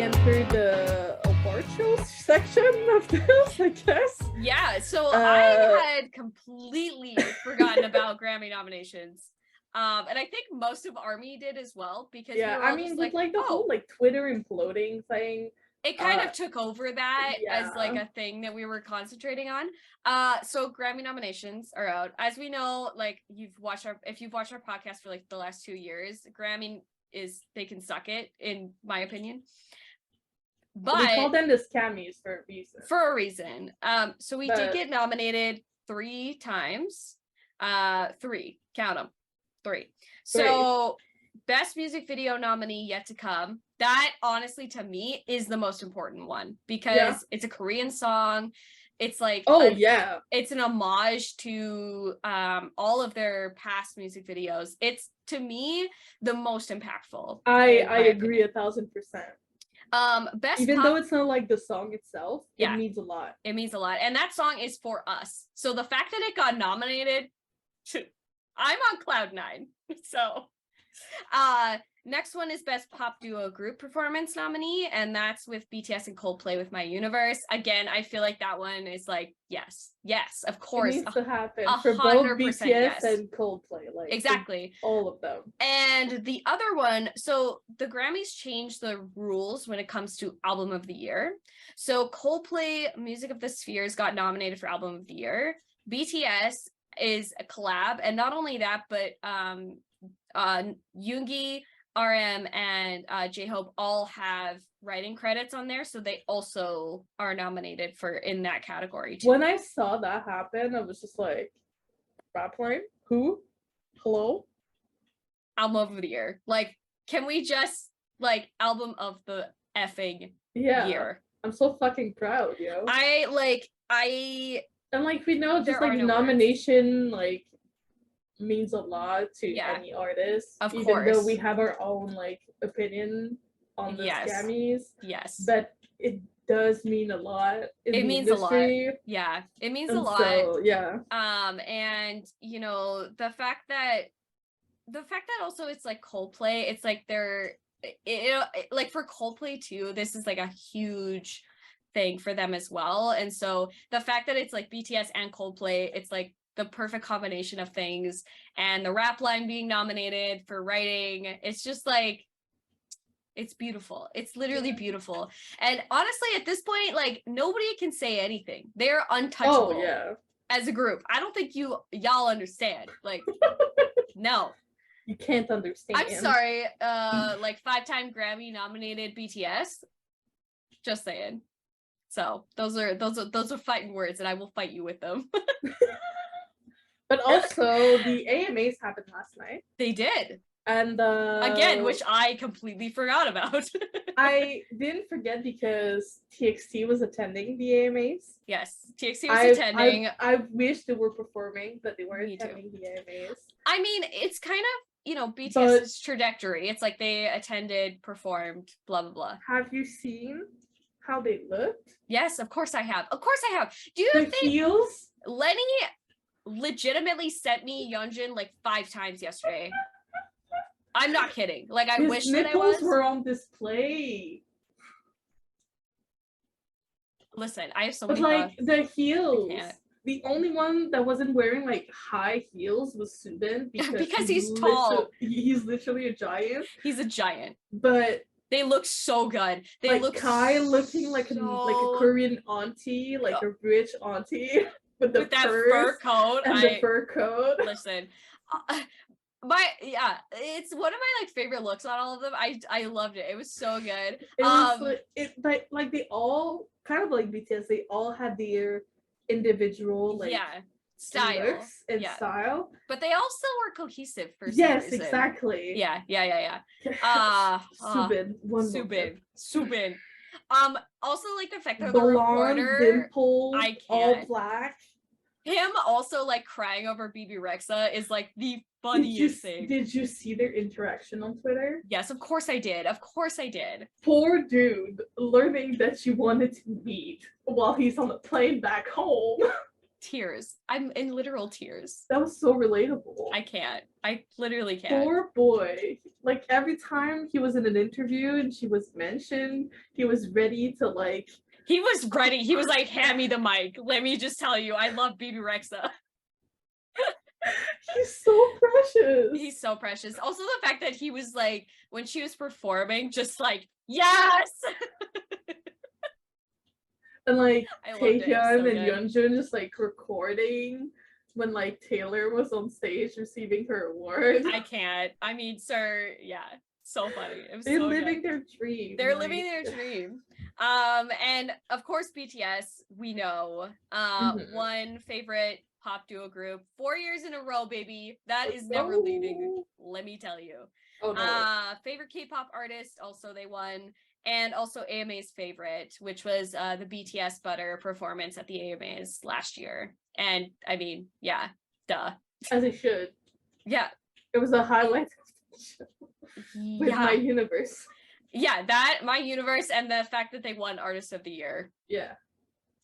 we enter the award show section of this, I guess. Yeah, so I had completely forgotten about Grammy nominations. And I think most of ARMY did as well, because we were all just with like the whole like Twitter imploding thing, it kind of took over that as like a thing that we were concentrating on. So Grammy nominations are out. As we know, like if you've watched our podcast for like the last 2 years, Grammy they can suck it, in my opinion. But we call them the scammies for a reason. So we did get nominated 3 times. 3, count them. 3. So best music video nominee yet to come. That honestly to me is the most important one, because it's a Korean song. It's like it's an homage to all of their past music videos. It's to me the most impactful. I agree 1,000%. Best even pop, though it's not like the song itself, it means a lot. It means a lot. And that song is For Us. So the fact that it got nominated, I'm on cloud 9. So next one is best pop duo group performance nominee, and that's with BTS and Coldplay with My Universe. Again, I feel like that one is like yes, of course, it needs to happen for both BTS and Coldplay, like exactly all of them. And the other one, so the Grammys changed the rules when it comes to album of the year. So Coldplay Music of the Spheres got nominated for album of the year. BTS is a collab, and not only that, but Yoongi, RM, and J-Hope all have writing credits on there, so they also are nominated for in that category too. When I saw that happen, I was just like, rap line? Who? Hello? Album of the year. Like, can we just like album of the effing year? I'm so fucking proud, yo. And like we know, just like nomination like means a lot to any artist, of even course, though we have our own like opinion on the Grammys. But it does mean a lot in the industry. A lot. Yeah, it means a lot. So, and you know, the fact that also it's like Coldplay, it's like like for Coldplay too, this is like a huge thing for them as well. And so the fact that it's like BTS and Coldplay, it's like the perfect combination of things, and the rap line being nominated for writing, it's just like, it's beautiful. It's literally beautiful. And honestly, at this point, like nobody can say anything. They're untouchable as a group. I don't think y'all understand. Like, no. You can't understand. I'm sorry. Like 5-time Grammy nominated BTS. Just saying. So those are fighting words, and I will fight you with them. But also, the AMAs happened last night. They did. And again, which I completely forgot about. I didn't forget because TXT was attending the AMAs. Yes, TXT was attending. I wish they were performing, but they weren't attending the AMAs. I mean, it's kind of, you know, BTS's trajectory. It's like they attended, performed, blah, blah, blah. Have you seen how they looked? Yes, of course I have. Of course I have. Do you think heels? Lenny legitimately sent me Yeonjun like 5 times yesterday? I'm not kidding. Like, I wish that I was. Nipples were on display. Listen, I have so many. But like the heels, the only one that wasn't wearing like high heels was Subin, because he's tall. He's literally a giant. He's a giant. But they look so good. They like look Kai looking like a Korean auntie, like a rich auntie with that fur coat and the fur coat. Listen, it's one of my like favorite looks on all of them. I loved it. It was so good. It was like they all kind of like BTS. They all had their individual like style and style, but they all still were cohesive for some reason. Exactly. Yeah. Subin. Also like the fact that the reporter, dimple, all black. Him also like crying over BB Rexa is like the funniest thing. Did you see their interaction on Twitter? Yes, of course I did. Poor dude learning that she wanted to meet while he's on the plane back home. tears. I'm in literal tears. That was so relatable. I literally can't. Poor boy. Like every time he was in an interview and she was mentioned, he was ready to like. He was ready. He was like, hand me the mic. Let me just tell you, I love BB Rexa. He's so precious. He's so precious. Also, the fact that he was like, when she was performing, just like, yes. And like Taehyun and Yeonjun just like recording when like Taylor was on stage receiving her award. I can't. I mean, sir, yeah, so funny. It was They're so living their dream. They're living their dream. And of course, BTS, we know, one favorite pop duo group, 4 years in a row, baby. That is never leaving. Let me tell you. Oh, no. Favorite K-pop artist, also they won. And also AMA's favorite, which was the BTS Butter performance at the AMAs last year. And I mean, yeah, duh. As it should. Yeah. It was a highlight of the show with My Universe. Yeah, that, My Universe, and the fact that they won Artist of the Year. Yeah.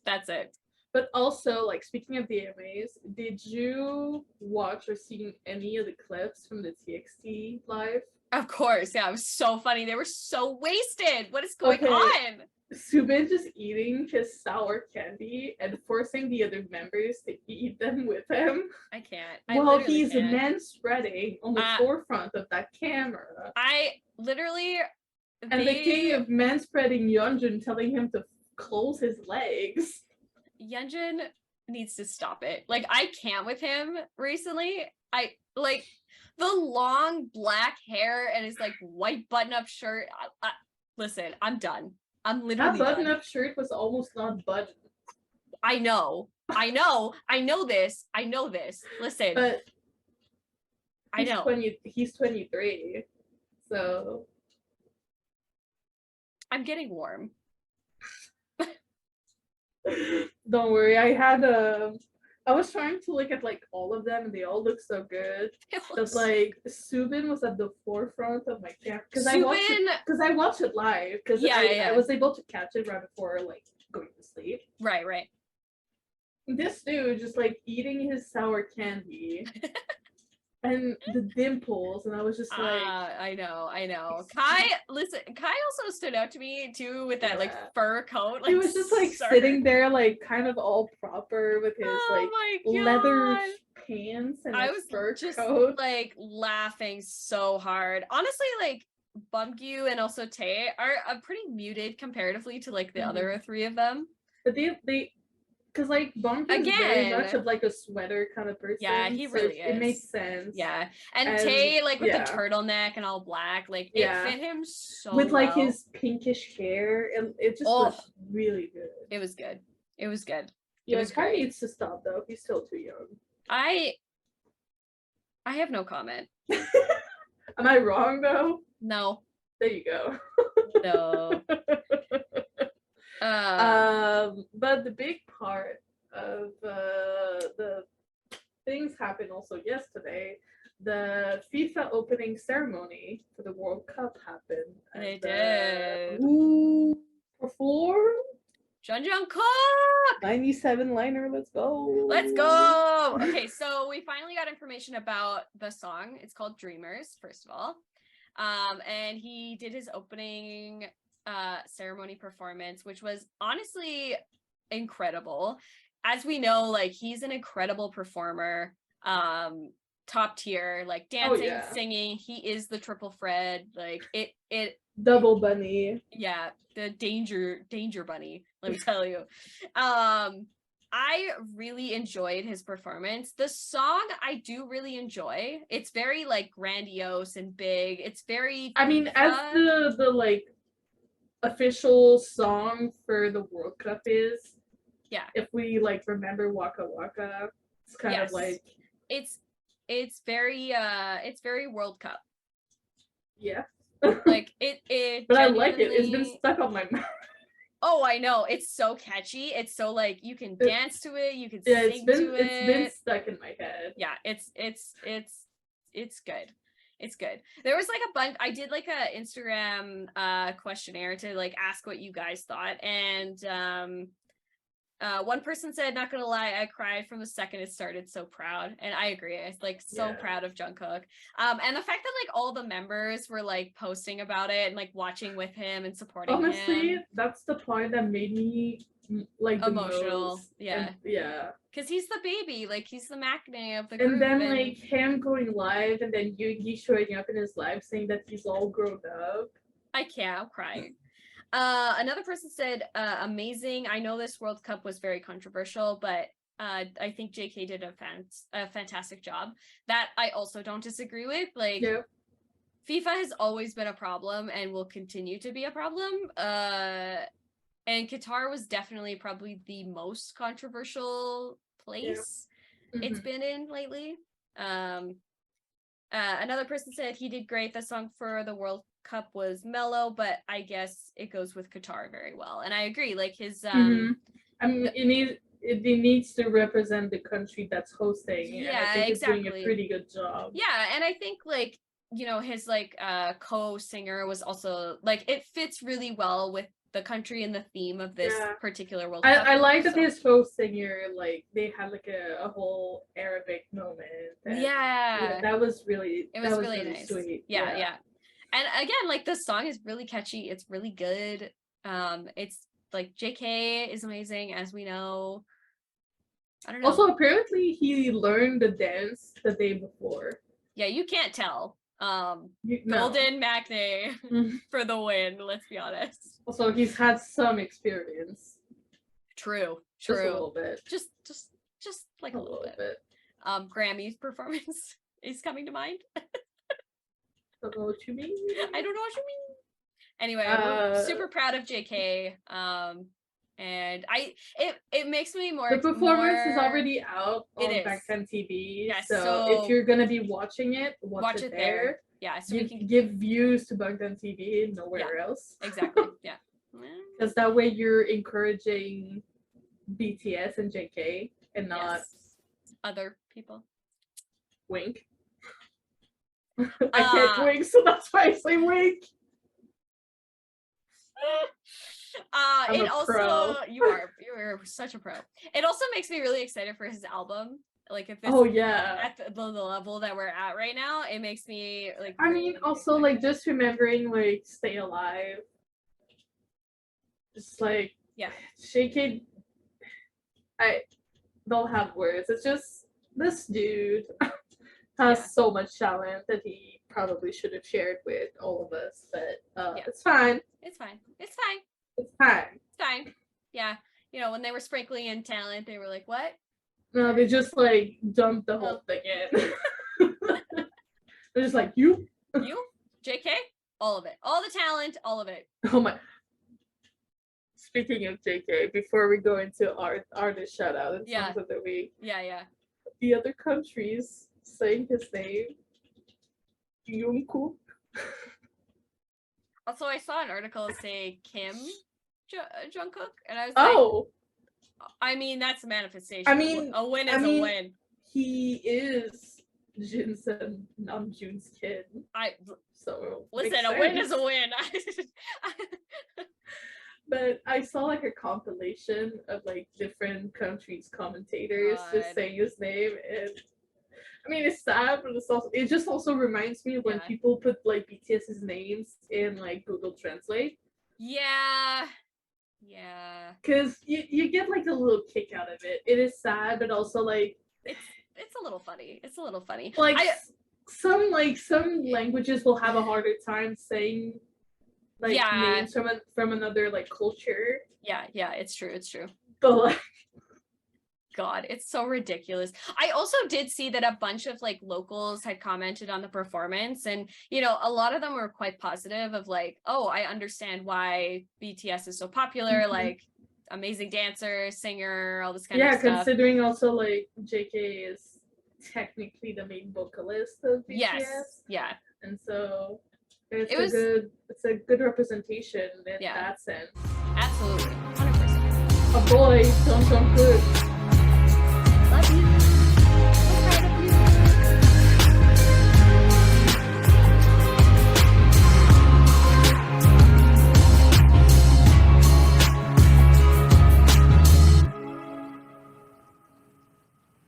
That's it. But also, like, speaking of the AMAs, did you watch or see any of the clips from the TXT live? Of course, yeah, it was so funny. They were so wasted. What is going on? Soobin just eating his sour candy and forcing the other members to eat them with him. I can't. Well, he's men-spreading on the forefront of that camera. I literally... And the king of men-spreading, Yeonjun, telling him to close his legs. Yeonjun needs to stop it. Like, I can't with him recently. I, like... The long black hair and his like white button-up shirt. Listen, I'm done. I'm literally done. That button-up shirt was almost not buttoned. I know this. Listen. But I know. He's 23. So I'm getting warm. Don't worry. I was trying to look at like all of them and they all look so good. But like Soobin was at the forefront of my camp because I watched it live because I was able to catch it right before like going to sleep. Right. This dude just like eating his sour candy and the dimples, and I was just like, I know. Kai also stood out to me too with that like fur coat. Like, he was just like sitting there, like kind of all proper with his leather pants and his fur coat. Like laughing so hard. Honestly, like Bumgyu and also Tae are pretty muted comparatively to like the other three of them. But they because like Bumgyu is very much of like a sweater kind of person. Yeah, he really is. It makes sense. Yeah, and Tae like with the turtleneck and all black, like it fit him so with like his pinkish hair, and it just looked really good. It was good. Yeah, Kai needs to stop though. He's still too young. I have no comment. Am I wrong though? No. There you go. No. But the big part of the things happened also yesterday. The FIFA opening ceremony for the World Cup happened. They did. Who performed? Jungkook! 97 liner, let's go. Okay, so we finally got information about the song. It's called Dreamers, first of all. And he did his opening ceremony performance, which was honestly incredible. As we know, like he's an incredible performer, top tier, like dancing, singing. He is the triple Fred, like it double bunny. Yeah, the danger bunny, let me tell you. I really enjoyed his performance. The song I do really enjoy. It's very like grandiose and big. It's very as the like official song for the World Cup is. Yeah. If we like remember Waka Waka, it's kind of like it's very World Cup. Yeah. Like it But I like it. It's been stuck on my mind. Oh, I know. It's so catchy. It's so like you can dance to it, you can sing to it. It's been stuck in my head. Yeah, it's good. It's good. There was like a bunch. I did like a Instagram questionnaire to like ask what you guys thought, and One person said, not gonna lie, I cried from the second it started. So proud. And I agree. I was like so proud of Jungkook. And the fact that like all the members were like posting about it and like watching with him and supporting him. Honestly, that's the part that made me like emotional. Yeah. Because he's the baby, like he's the maknae of the group. And then like him going live and then Yoongi showing up in his live saying that he's all grown up. I can't, I'm crying. Another person said, amazing. I know this World Cup was very controversial, but I think JK did a fantastic job. That I also don't disagree with. Like, FIFA has always been a problem and will continue to be a problem. And Qatar was definitely probably the most controversial place it's been in lately. Another person said he did great. The song for the World Cup was mellow, but I guess it goes with Qatar very well. And I agree. Like his I mean, it needs to represent the country that's hosting. Yeah, and I think exactly. It's doing a pretty good job. Yeah, and I think like, you know, his like co-singer was also like, it fits really well with the country and the theme of this particular World Cup. I like that his co-singer, like they had like a whole Arabic moment. And, that was really really nice. Sweet. Yeah. And again, like the song is really catchy. It's really good. It's like JK is amazing, as we know. I don't know. Also, apparently he learned the dance the day before. Yeah, you can't tell. Golden maknae for the win, let's be honest. Also, he's had some experience. True. Just a little bit. Just like a little bit. Grammy's performance is coming to mind. Don't know what you mean. I don't know what you mean. Anyway, we're super proud of JK. And it makes me more. The performance is already out on BangTank TV. Yeah, so if you're gonna be watching it, watch it there. Yeah, so we can give views to BangTank TV, nowhere else. Exactly. Yeah. Because that way you're encouraging BTS and JK and not other people. Wink. I can't wink, so that's why I say wink. It also pro. You're such a pro. It also makes me really excited for his album. Like if this at the level that we're at right now, it makes me like I mean also excited. Like just remembering like Stay Alive. Just like JK, I don't have words. It's just this dude has so much talent that he probably should have shared with all of us, but it's fine. It's fine. Yeah. You know, when they were sprinkling in talent, they were like, what? No, they just like dumped the whole thing in. They're just like, you, JK, all of it. All the talent, all of it. Oh my. Speaking of JK, before we go into our artist shout out and songs of the week. Yeah. The other countries saying his name. Jungkook. Also, I saw an article say Kim Jungkook, and I was like, I mean, that's a manifestation. I mean, a win is a win. He is Jin's and Namjoon's kid. So listen, a win is a win. But I saw like a compilation of like different countries' commentators just saying his name, and I mean it's sad, but it just also reminds me of when people put like BTS's names in like Google Translate. Yeah. Because you get like a little kick out of it. It is sad, but also like it's a little funny. Like some languages will have a harder time saying like names from another like culture. Yeah, it's true. But like God, it's so ridiculous. I also did see that a bunch of like locals had commented on the performance, and you know, a lot of them were quite positive of like, oh, I understand why BTS is so popular, like amazing dancer, singer, all this kind of stuff. Yeah, considering also like JK is technically the main vocalist of BTS. Yes, yeah. And so it's a good representation in that sense. Absolutely, 100%. A boy, Jungkook.